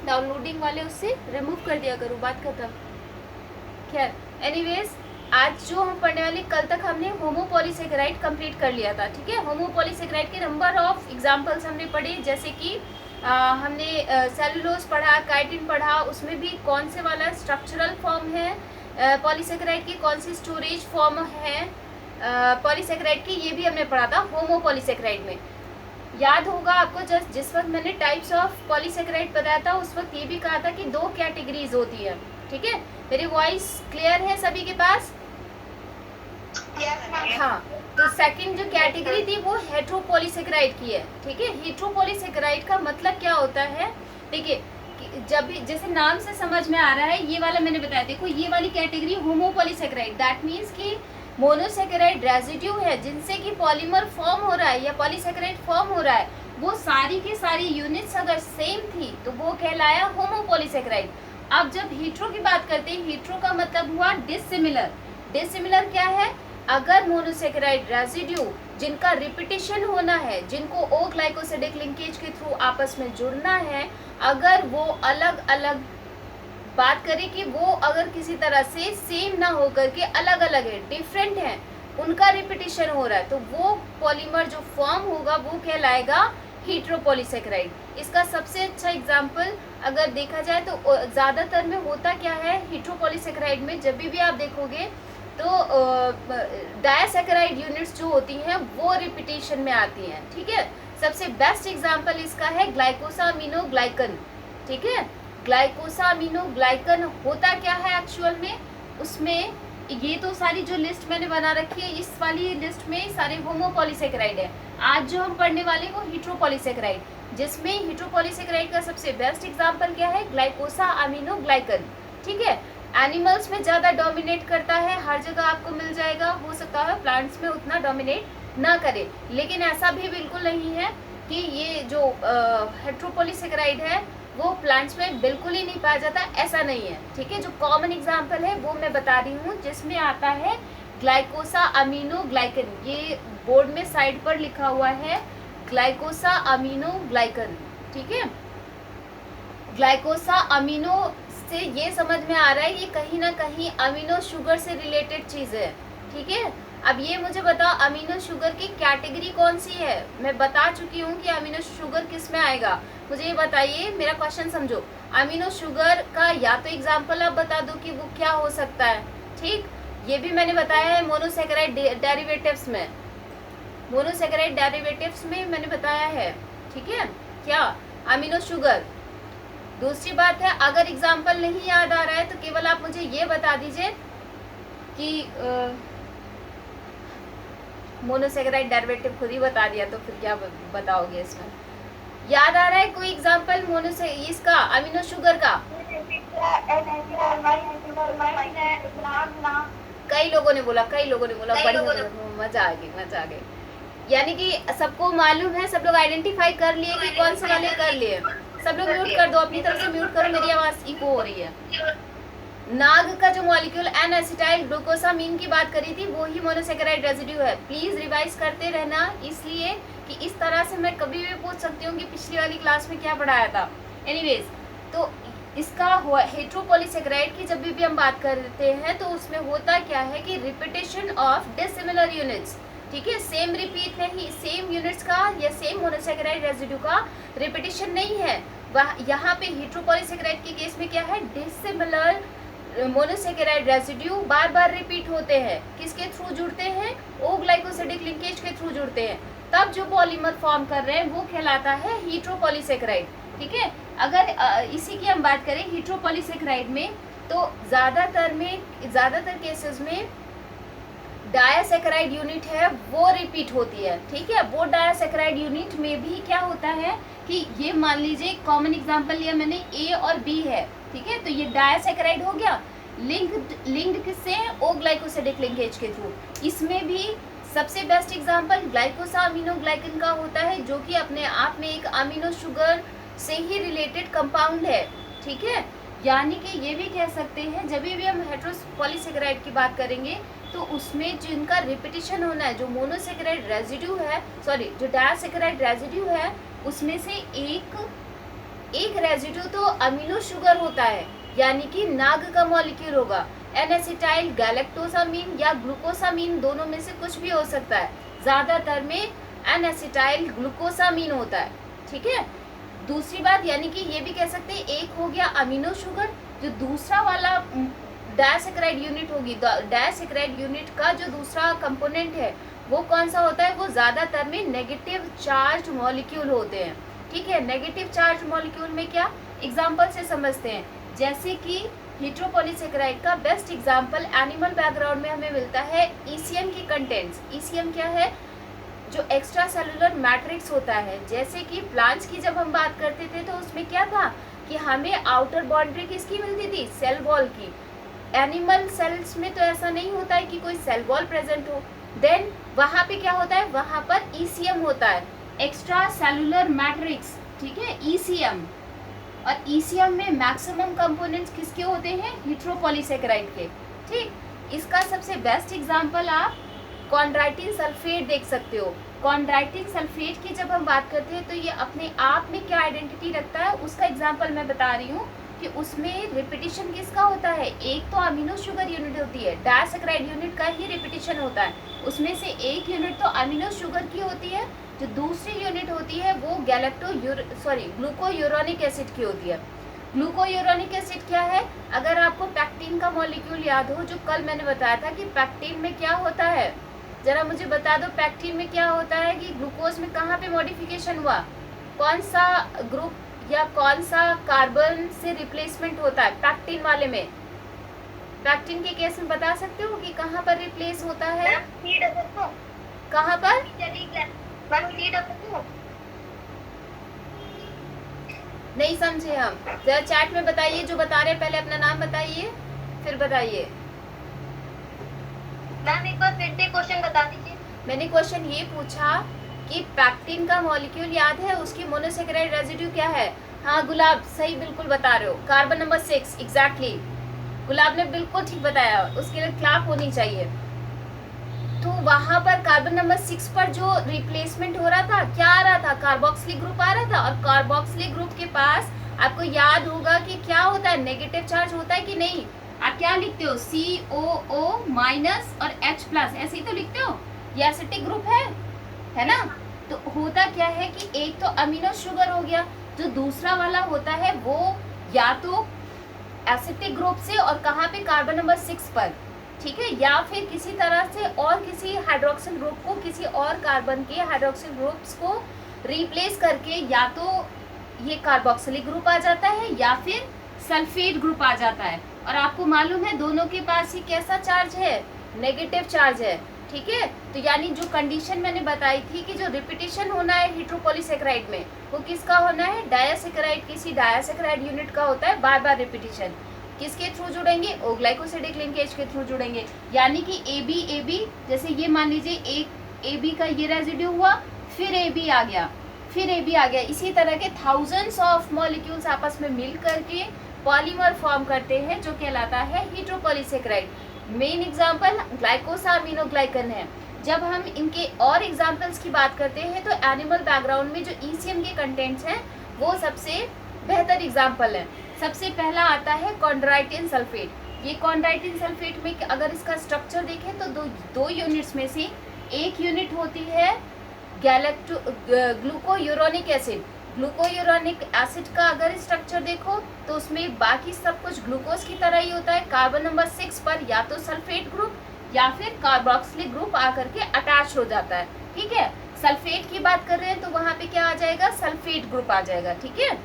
Downloading वाले उससे remove कर दिया करो, बात खत्म। खैर एनीवेज, आज जो हम पढ़ने वाले, कल तक हमने होमोपॉलीसेकेराइड कंप्लीट कर लिया था, ठीक है। होमोपॉलीसेकेराइड के नंबर ऑफ एग्जांपल्स हमने पढ़े, जैसे कि हमने सेलुलोज पढ़ा, काइटिन पढ़ा, उसमें भी कौन से वाला स्ट्रक्चरल फॉर्म है पॉलीसेकेराइड की, कौन सी स्टोरेज फॉर्म है पॉलीसेकेराइड की, ये भी हमने पढ़ा था होमोपॉलीसेकेराइड में। याद होगा आपको, जस्ट जिस वक्त मैंने टाइप्स ऑफ पॉलीसेकेराइड बताया था उस वक्त ये भी कहा था कि 2 कैटेगरीज होती है, ठीक है। मेरी वॉइस क्लियर है सभी के पास? हाँ, तो सेकंड जो कैटेगरी थी वो हेट्रोपॉलीसेकेराइड की है, ठीक है। हेट्रोपॉलीसेकेराइड का मतलब क्या होता है, देखिए जब भी जैसे नाम से समझ में आ रहा है, ये वाला मैंने बताया, देखो ये वाली कैटेगरी होमोपॉलीसेकेराइड, दैट मीन्स कि मोनोसेकेराइड रेजिड्यू है जिनसे कि पॉलीमर फॉर्म हो रहा है या पॉलीसेकेराइड फॉर्म हो रहा है, वो सारी की सारी यूनिट्स अगर सेम थी तो वो कहलाया होमोपॉलीसेकेराइड। अब जब हीट्रो की बात करते हैं, हीट्रो का मतलब हुआ डिसिमिलर। डिसिमिलर क्या है, अगर मोनोसेकेराइड रेजिड्यू जिनका रिपीटिशन होना है, जिनको ओ ग्लाइकोसिडिक लिंकेज के थ्रू आपस में जुड़ना है, अगर वो अलग अलग बात करें कि वो अगर किसी तरह से सेम ना होकर के अलग अलग है, डिफरेंट है, उनका रिपीटिशन हो रहा है, तो वो पॉलीमर जो फॉर्म होगा वो कहलाएगा हेट्रोपॉलीसेकेराइड। इसका सबसे अच्छा एग्जाम्पल अगर देखा जाए तो ज़्यादातर में होता क्या है हेट्रोपॉलीसेकेराइड में, जब भी आप देखोगे तो डायासेकेराइड यूनिट्स जो होती हैं वो रिपीटिशन में आती हैं, ठीक है। सबसे बेस्ट एग्जाम्पल इसका है ग्लाइकोसामिनोग्लाइकन, ठीक है। ग्लाइकोसामिनोग्लाइकन होता क्या है एक्चुअल में, उसमें ये तो सारी जो लिस्ट मैंने बना रखी है, इस वाली लिस्ट में सारे होमोपॉलीसेकेराइड है। आज जो हम पढ़ने वाले वो हेट्रोपॉलीसेकेराइड, जिसमें हेट्रोपॉलीसेकेराइड का सबसे बेस्ट एग्जांपल क्या है, ग्लाइकोसामिनोग्लाइकन, ठीक है। एनिमल्स में ज़्यादा डोमिनेट करता है, हर जगह आपको मिल जाएगा, हो सकता है प्लांट्स में उतना डोमिनेट ना करे, लेकिन ऐसा भी बिल्कुल नहीं है कि ये जो हेट्रोपॉलीसेकेराइड है वो प्लांट्स में बिल्कुल ही नहीं पाया जाता, ऐसा नहीं है, ठीक है। जो कॉमन एग्जांपल है वो मैं बता रही हूँ, जिसमें आता है ग्लाइकोसामिनोग्लाइकन, ये बोर्ड में साइड पर लिखा हुआ है ग्लाइकोसामिनोग्लाइकन, ठीक है। ग्लाइकोसामिनो से ये समझ में आ रहा है ये कहीं ना कहीं अमीनो शुगर से रिलेटेड चीज़ है, ठीक है। अब ये मुझे बताओ अमीनो शुगर की कैटेगरी कौन सी है, मैं बता चुकी हूँ कि अमीनो शुगर किस में आएगा, मुझे ये बताइए, मेरा क्वेश्चन समझो। अमीनो शुगर का या तो एग्जांपल आप बता दो कि वो क्या हो सकता है, ठीक। ये भी मैंने बताया है मोनोसेकेराइड डेरिवेटिव्स में, मोनोसेकेराइड डेरिवेटिव्स में मैंने बताया है, ठीक है, क्या अमीनो शुगर। दूसरी बात है, अगर एग्जांपल नहीं याद आ रहा है तो केवल आप मुझे ये बता दीजिए कि मोनोसेकेराइड डेरिवेटिव खुद ही बता दिया तो फिर क्या बताओगे इसमें, याद आ रहा है कोई एग्जांपल मोनोसे इसका अमीनो शुगर का? कई लोगों ने बोला बढ़िया, मजा आ गई। यानी कि सबको मालूम है, सब लोग आइडेंटिफाई कर लिए कि कौन से वाले कर लिए। सब लोग म्यूट कर दो, अपनी तरफ से म्यूट करो, मेरी आवाज इको हो रही है। नाग का जो मॉलिक्यूल एन एसिटाइल ग्लूकोसामीन की बात करी थी वो ही मोनोसेकेराइड रेजिड्यू है। प्लीज रिवाइज करते रहना, इसलिए कि इस तरह से मैं कभी भी पूछ सकती हूँ कि पिछली वाली क्लास में क्या पढ़ाया था। एनीवेज, तो इसका हेट्रोपॉलीसेकेराइड की जब भी हम बात करते हैं तो उसमें होता क्या है कि रिपीटेशन ऑफ डिसिमिलर यूनिट्स, ठीक है, सेम रिपीट नहीं, सेम यूनिट्स का या सेम मोनोसेकेराइड रेजिड्यू का रिपीटेशन नहीं है। यहाँ पे हेट्रोपॉलीसेकेराइड के केस में क्या है, डिसिमिलर मोनोसेकेराइड रेजिड्यू बार बार रिपीट होते हैं, किसके थ्रू जुड़ते हैं, ओ ग्लाइकोसिडिक लिंकेज के थ्रू जुड़ते हैं, तब जो पॉलीमर फॉर्म कर रहे हैं वो कहलाता है हेट्रोपॉलीसेकेराइड, ठीक है। अगर इसी की हम बात करें हेट्रोपॉलीसेकेराइड में, तो ज़्यादातर केसेस में डायासेकेराइड यूनिट है वो रिपीट होती है, ठीक है। वो डायासेकेराइड यूनिट में भी क्या होता है कि ये मान लीजिए कॉमन एग्जांपल लिया मैंने, ए और बी है, ठीक है, तो ये डायासेकेराइड हो गया, लिंक्ड किससे, ओ ग्लाइकोसिडिक लिंकेज के थ्रू। इसमें भी सबसे बेस्ट एग्जांपल ग्लाइकोसामिनोग्लाइकन का होता है, जो कि अपने आप में एक अमीनो शुगर से ही रिलेटेड कंपाउंड है, ठीक है। यानी कि ये भी कह सकते हैं जब भी हम हेट्रोपॉलीसेकेराइड की बात करेंगे तो उसमें जिनका रिपीटिशन होना है, जो मोनोसेकेराइड रेजिड्यू है, सॉरी जो डायासेकेराइड रेजिड्यू है, उसमें से एक एक रेजिड्यू तो अमीनो शुगर होता है, यानी कि नाग का मॉलिक्यूल होगा, एन एसिटाइल गैलेक्टोसामीन या ग्लूकोसामीन, दोनों में से कुछ भी हो सकता है। ज़्यादातर में एन एसिटाइल ग्लूकोसामीन होता है, ठीक है। दूसरी बात, यानी कि ये भी कह सकते हैं एक हो गया अमीनो शुगर, जो दूसरा वाला डायसैकेराइड यूनिट होगी, डायसैकेराइड यूनिट का जो दूसरा कंपोनेंट है वो कौन सा होता है, वो ज़्यादातर में नेगेटिव चार्ज मॉलिक्यूल होते हैं, ठीक है। नेगेटिव चार्ज मॉलिक्यूल में क्या, एग्जाम्पल से समझते हैं, जैसे कि हेट्रोपॉलीसेकेराइड का बेस्ट एग्जाम्पल एनिमल बैकग्राउंड में हमें मिलता है ईसीएम की कंटेंट्स। ईसीएम क्या है, जो एक्स्ट्रा सेलुलर मैट्रिक्स होता है। जैसे कि प्लांट्स की जब हम बात करते थे तो उसमें क्या था कि हमें आउटर बाउंड्री किसकी मिलती थी, सेल वॉल की। एनिमल सेल्स में तो ऐसा नहीं होता है कि कोई सेल वॉल प्रेजेंट हो, देन वहाँ पे क्या होता है, वहाँ पर ईसीएम होता है, एक्स्ट्रा सेलुलर मैट्रिक्स, ठीक है, ईसीएम। और ईसीएम में मैक्सिमम कंपोनेंट्स किसके होते हैं, हेट्रोपॉलीसेकेराइड के, ठीक। इसका सबसे बेस्ट एग्जांपल आप कॉन्ड्राइटिन सल्फेट देख सकते हो। कॉन्ड्राइटिन सल्फेट की जब हम बात करते हैं तो ये अपने आप में क्या आइडेंटिटी रखता है, उसका एग्जांपल मैं बता रही हूँ कि उसमें रिपीटिशन किसका होता है, एक तो अमीनो शुगर यूनिट होती है, डायसैकेराइड यूनिट का ही रिपीटिशन होता है, उसमें से एक यूनिट तो अमीनो शुगर की होती है, जो दूसरी यूनिट होती है वो ग्लूकोयूरोनिक एसिड की होती है। ग्लूकोयूरोनिक एसिड क्या है, अगर आपको पैक्टिन का मॉलिक्यूल याद हो, जो कल मैंने बताया था कि पैक्टिन में क्या होता है, जरा मुझे बता दो, पैक्टिन में क्या होता है कि ग्लूकोज में कहाँ पे मॉडिफिकेशन हुआ, कौन सा ग्रुप या कौन सा कार्बन से रिप्लेसमेंट होता है पैक्टिन वाले में। पैक्टिन के केस में बता सकते हो कि कहाँ पर रिप्लेस होता है, कहाँ पर, नहीं समझे हम, जरा चैट में बताइए, जो बता रहे हैं पहले अपना नाम बताइए फिर बताइए। मैम एक बार फिर से क्वेश्चन बता दीजिए। मैंने क्वेश्चन ये पूछा कि पैक्टिन का मॉलिक्यूल याद है, उसकी मोनोसेकेराइड रेजिड्यू क्या है। हाँ गुलाब सही बिल्कुल बता रहे हो, कार्बन नंबर 6 एग्जैक्टली, गुलाब ने बिल्कुल ठीक बताया, उसके लिए क्लैप होनी चाहिए। तो वहां पर कार्बन नंबर 6 पर जो रिप्लेसमेंट हो रहा था, क्या आ रहा था, कार्बोक्सिलिक ग्रुप आ रहा था, और कार्बोक्सिलिक ग्रुप के पास आपको याद होगा कि क्या होता है, नेगेटिव चार्ज होता है कि नहीं। आप क्या लिखते हो, COO माइनस और H+, ऐसे ही तो लिखते हो, ये एसिटिक ग्रुप है ना। तो होता क्या है कि एक तो अमीनो शुगर हो गया, जो दूसरा वाला होता है वो या तो एसिटिक ग्रुप से और कहाँ पे, कार्बन नंबर 6 पर, ठीक है, या फिर किसी तरह से और किसी हाइड्रोक्सिल ग्रुप को, किसी और कार्बन के हाइड्रोक्सिल ग्रुप्स को रिप्लेस करके या तो ये कार्बोक्सिलिक ग्रुप आ जाता है या फिर सल्फेट ग्रुप आ जाता है। और आपको मालूम है दोनों के पास ही कैसा चार्ज है, नेगेटिव चार्ज है, ठीक है। तो यानी जो कंडीशन मैंने बताई थी कि जो रिपीटिशन होना है हेट्रोपॉलीसेकेराइड में, वो किसका होना है, डायसैकेराइड, किसी डायसैकेराइड यूनिट का होता है, बार बार रिपीटिशन। किसके थ्रू जुड़ेंगे, ओ ग्लाइकोसिडिक लिंकेज के थ्रू जुड़ेंगे। यानी कि AB जैसे ये मान लीजिए एक AB का ये रेजिड्यू हुआ, फिर AB आ गया, फिर AB आ गया, इसी तरह के थाउजेंड्स ऑफ मॉलिक्यूल्स आपस में मिल करके पॉलीमर फॉर्म करते हैं, जो कहलाता है हेट्रोपॉलीसेकेराइड। मेन एग्जांपल ग्लाइकोसामिनोग्लाइकन है। जब हम इनके और एग्जांपल्स की बात करते हैं तो एनिमल बैकग्राउंड में जो ECM के कंटेंट्स हैं वो सबसे बेहतर एग्जांपल है। सबसे पहला आता है कॉन्ड्राइटिन सल्फेट। ये कॉन्ड्राइटिन सल्फेट में अगर इसका स्ट्रक्चर देखें तो दो यूनिट्स में से एक यूनिट होती है ग्लूकोयूरोनिक एसिड। ग्लूकोयूरोनिक एसिड का अगर स्ट्रक्चर देखो तो उसमें बाकी सब कुछ ग्लूकोज की तरह ही होता है। कार्बन नंबर 6 पर या तो सल्फेट ग्रुप या फिर कार्बोक्सिलिक ग्रुप आकर के अटैच हो जाता है, ठीक है। सल्फेट की बात कर रहे हैं तो वहाँ पे क्या आ जाएगा, सल्फेट ग्रुप आ जाएगा, ठीक है,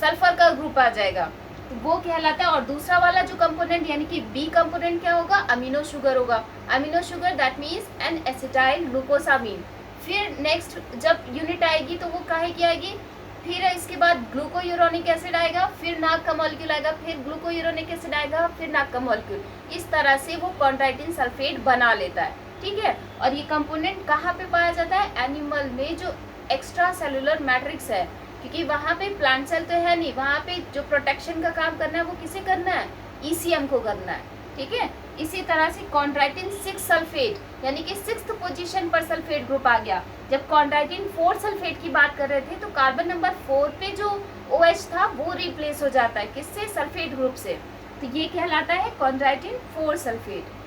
सल्फर का ग्रुप आ जाएगा, तो वो कहलाता है। और दूसरा वाला जो कंपोनेंट यानी कि बी कंपोनेंट क्या होगा, अमीनो शुगर होगा। Amino sugar that means N acetyl glucosamine. फिर नेक्स्ट जब यूनिट आएगी तो वो काहे की आएगी, फिर इसके बाद ग्लूकोयूरोनिक एसिड आएगा, फिर नाक का मॉलिक्यूल आएगा, फिर ग्लूकोयूरोनिक एसिड आएगा, फिर नाक का मॉलिक्यूल। इस तरह से वो कॉन्ड्राइटिन सल्फेट बना लेता है, ठीक है। और ये कंपोनेंट कहाँ पे पाया जाता है, एनिमल में जो एक्स्ट्रा सेलुलर मैट्रिक्स है, क्योंकि वहाँ पे प्लांट सेल तो है नहीं, वहाँ पे जो प्रोटेक्शन का काम करना है वो किसे करना है, ECM को करना है, ठीक है। इसी तरह से कॉन्ड्राइटिन 6 सल्फेट यानी कि 6th पोजीशन पर सल्फेट ग्रुप आ गया। जब कॉन्ड्राइटिन 4 सल्फेट की बात कर रहे थे तो कार्बन नंबर 4 पे जो OH था वो रिप्लेस हो जाता है किससे, सल्फेट ग्रुप से। तो ये कहलाता है कॉन्ड्राइटिन 4 सल्फेट।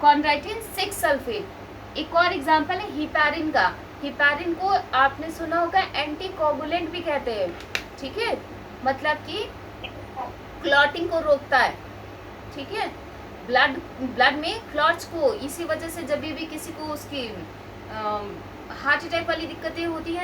कॉन्ड्राइटिन 6 सल्फेट एक और एग्जांपल है हिपैरिन का। हिपैरिन को आपने सुना होगा एंटीकोगुलेंट भी कहते हैं, ठीक है, मतलब कि क्लॉटिंग को रोकता है, ठीक है, ब्लड में क्लॉट्स को, इसी वजह से जब भी किसी को उसकी हार्ट अटैक वाली दिक्कतें होती है